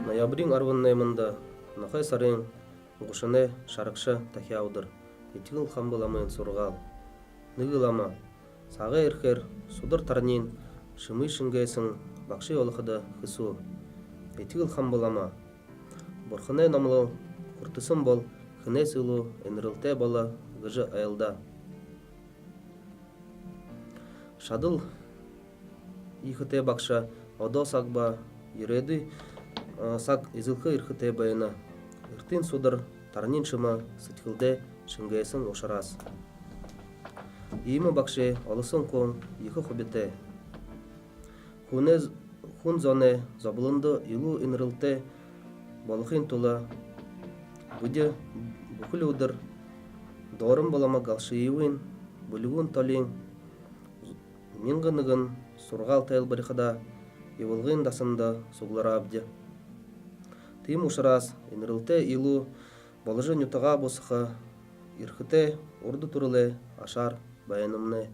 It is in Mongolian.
Ноябрин арвыннаймында нахай сарың гушыне шарыкша тахяудыр. Этигыл хамбыламын сургал. Ныгылама. Сага эрхер судыр тарнин шымый шынгайсын бакши олхыда хысу. Этигыл хамбылама. Борхыне намлы куртысын бол хыне сылу энрылте бала гыжы айылда. Шадыл ихыте бакша одо сагба юреди сак изылхы ирхыте байына. Иртин судыр тарнин шыма сытхылде шынгайсын ошарас. Иймі бакше алысын кон ихы хобите. Хун зоне забылынды илу инрылте балыхын тула. Бүде бүхіл удыр дорым балама галшы иуин бүлігін толин. Мингыныгын сургал тайыл барихада евылгын дасында суглара абде. Тим ушарас инрылте илу балыжы нютага босыха ирхыте урду турыле ашар баянымны.